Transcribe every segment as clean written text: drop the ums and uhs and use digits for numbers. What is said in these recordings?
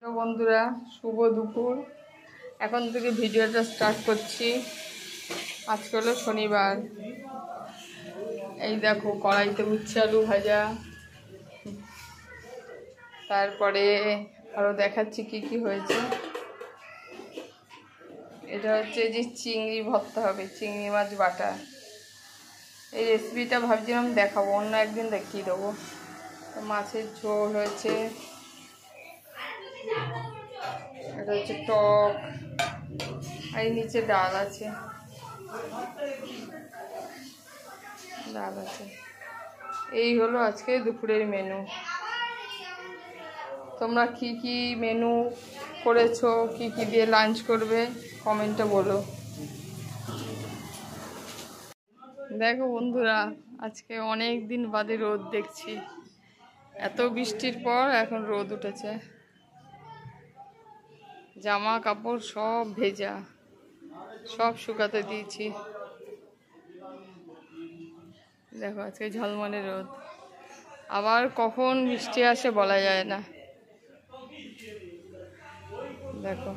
বন্ধুরা, শুভ দুপুর। এখন থেকে ভিডিওটা স্টার্ট করছি। আজকে হলো শনিবার। এই দেখো, কড়াইতে উচ্ছে আলু ভাজা, তারপরে আরও দেখাচ্ছি কি কি হয়েছে। এটা হচ্ছে যে চিংড়ি ভর্তা হবে, চিংড়ি মাছ বাটা। এই রেসিপিটা ভাবছিলাম দেখাবো, অন্য একদিন দেখিয়ে দেবো। মাছের ঝোল হয়েছে, এটা হচ্ছে টক, আর নিচে ডাল আছে। এই হলো আজকে দুপুরের মেনু। তোমরা কি কি মেনু করেছো, কি কি দিয়ে লাঞ্চ করবে, কমেন্টে বলো। দেখো বন্ধুরা, আজকে অনেক দিন বাদে রোদ দেখছি। এত বৃষ্টির পর এখন রোদ উঠেছে। জামা কাপড় সব ভেজা, সব শুকাতে দিয়েছি। দেখো আজকে ঝলমলে রোদ, আবার কখন বৃষ্টি আসে বলা যায় না। দেখো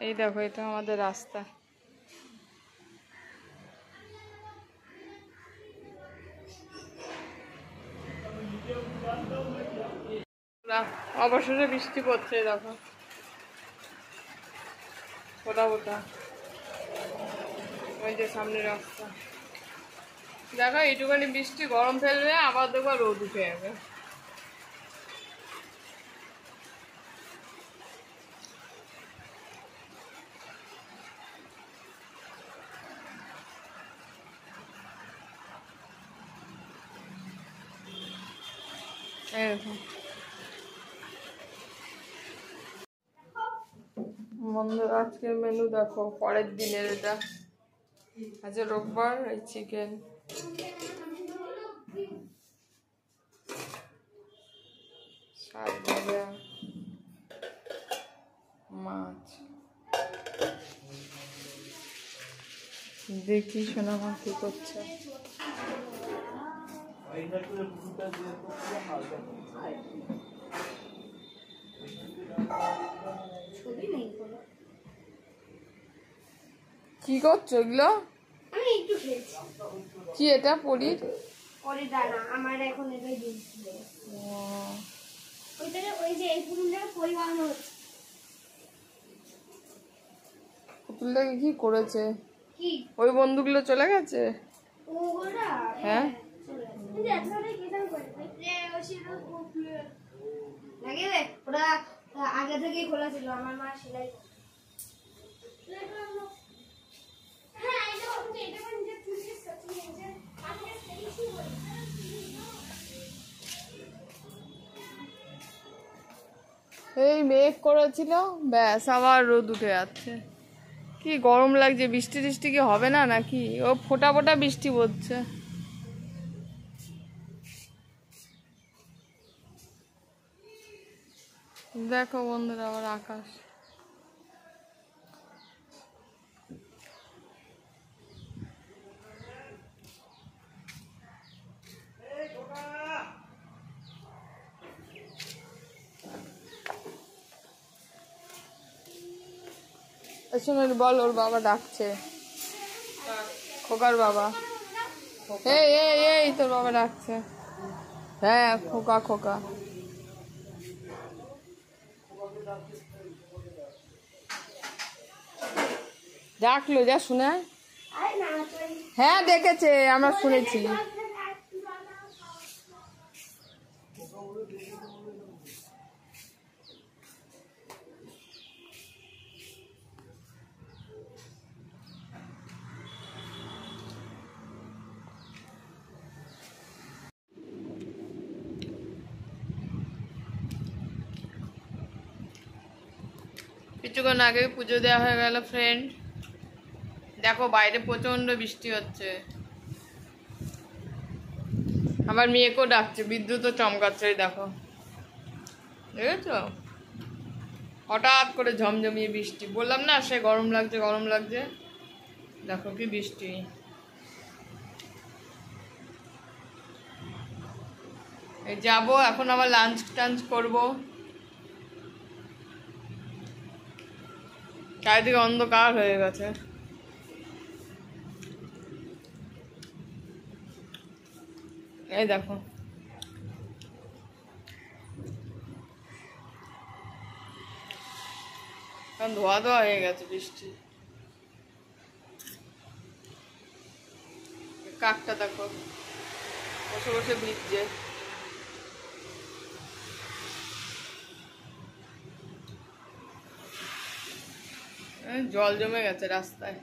এই দেখো, এটা আমাদের রাস্তা। অবশেষে বৃষ্টি পড়ছে, দেখো ফোটা ফোটা। ওই যে সামনে রাস্তা, দেখো এইটুখানি বৃষ্টি গরম ফেলবে, আবার দেখো রোদ উঠে যাবে। বন্ধুরা, আজকের মেনু দেখো, পরের দিনের এটা। আজ রোববার, এই চিকেন, শাক ভাজা, মাছ। দেখি সোনামা কি করছে। কি করছো এগুলো? আমি একটু খেয়েছি। কি এটা? পনির দানা আমার এখন এটাই দিচ্ছি। ওইটারে ওই যে এই পুরুলিয়া পরিবহন হচ্ছে। পুতুলটাকে কি করেছে? কি ওই বন্ধুগুলো চলে গেছে? ওরা হ্যাঁ, চলে গেছে। এই যে এতটাই কেটে করে যে ওশিরো লাগে রে, ওরা আগে থেকেই খোলা ছিল, আমার মা সেলাই করে। হ্যাঁ, এটা হচ্ছে এটা কোন যে তুই সত্যি যে আগে সেই ছিল। এই মেঘ করেছিল, ব্যাস আবার রোদ উঠে যাচ্ছে। কি গরম লাগছে। বৃষ্টি টিষ্টি কি হবে না নাকি? ও ফোটা ফোটা বৃষ্টি পড়ছে। দেখো বন্ধুরা, আবার আকাশ। শুনে বল, ওর বাবা ডাকছে, খোকার বাবা। এই এই এই, তোর বাবা ডাকছে। হ্যাঁ, খোকা খোকা। ডাকলো, যা শুনে। হ্যাঁ ডেকেছে, আমরা শুনেছি। কিছুক্ষণ আগে পুজো দেওয়া হয়ে গেল ফ্রেন্ড। দেখো বাইরে প্রচন্ড বৃষ্টি হচ্ছে। আবার মেয়েকেও ডাকছে, বিদ্যুৎও চমকাচ্ছে, এই দেখো দেখেছো, হঠাৎ করে ঝমঝমিয়ে বৃষ্টি। বললাম না সে গরম লাগছে গরম লাগছে, দেখো কি বৃষ্টি। এই যাবো এখন, আবার লাঞ্চ টাঞ্চ করবো। চারিদিকে অন্ধকার হয়ে গেছে। এই দেখো ধোয়া ধোয়া হয়ে গেছে বৃষ্টি। কাকটা দেখো বসে বসে ভিজছে। জল জমে গেছে রাস্তায়।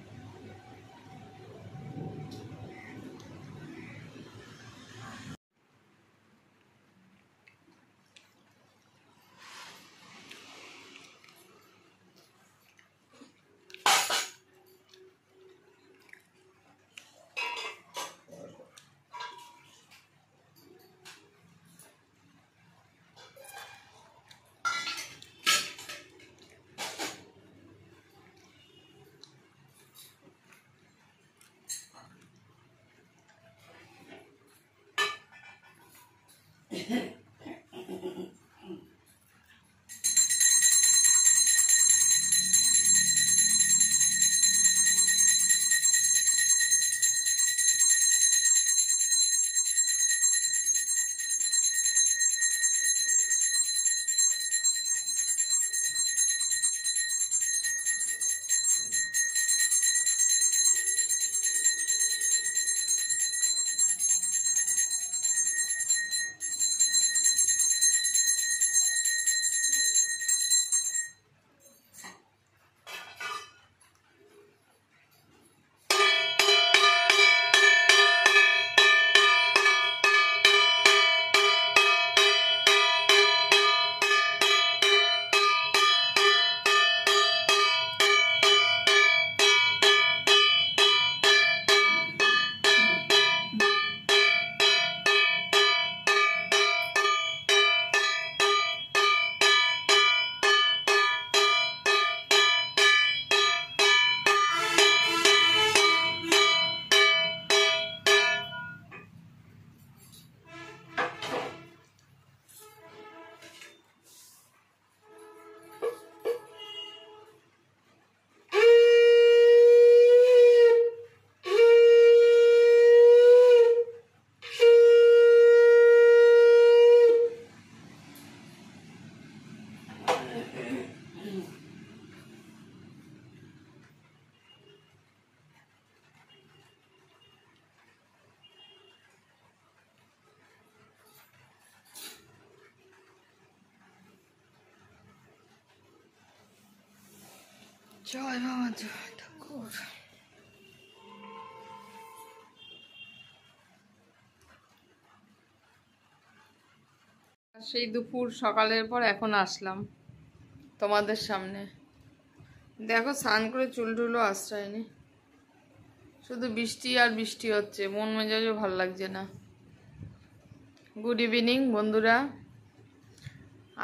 জয় বাবা জয় ঠাকুর। সেই দুপুর সকালের পর এখন আসলাম তোমাদের সামনে। দেখো স্নান করে চুল টুলও আশ্রয়নি, শুধু বৃষ্টি আর বৃষ্টি হচ্ছে, মন মেজাজও ভালো লাগছে না। গুড ইভিনিং বন্ধুরা,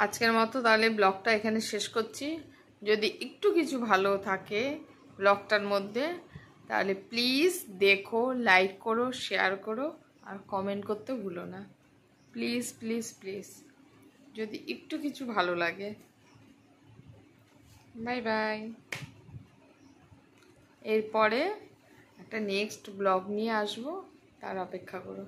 আজকের মতো তাহলে ব্লগটা এখানে শেষ করছি। যদি একটু কিছু ভালো থাকে ব্লগটার মধ্যে তাহলে প্লিজ দেখো, লাইক করো, শেয়ার করো আর কমেন্ট করতে ভুলো না, প্লিজ প্লিজ প্লিজ, যদি একটু কিছু ভালো লাগে। Bye bye. এরপরে একটা নেক্সট ব্লগ নিয়ে আসবো, তার অপেক্ষা করো।